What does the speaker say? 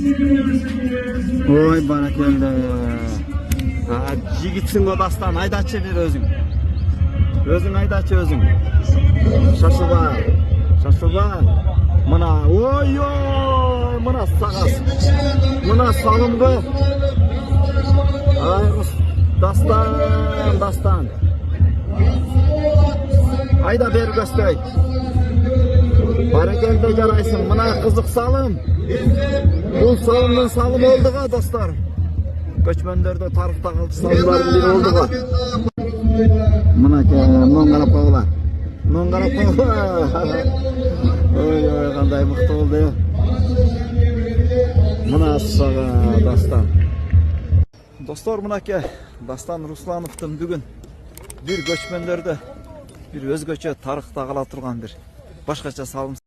Ой, баракелде. Жигитсиң го Дастан, айдачы бир өзүң. Өзүң айдачы өзүң. Шашылба. Шашылба. Мына, ой, мына сагас. Мына салымды. Ай, Дастан. Айда бер көстөй. Баракелде жарайсың. Мына кызык салым. Бул салымдын салымы болду го, достор. Көчмөндөрдө тарыхта калчу салымдардын бири болду го. Мына мон карап койгула. Мон карап койгула. Ой, кандай мыкты болду. Мына сага Дастан. Достор, мынакей Дастан Руслановдун бүгүн бир көчмөндөрдө бир өзгөчө тарыхта кала турган бир башкача салым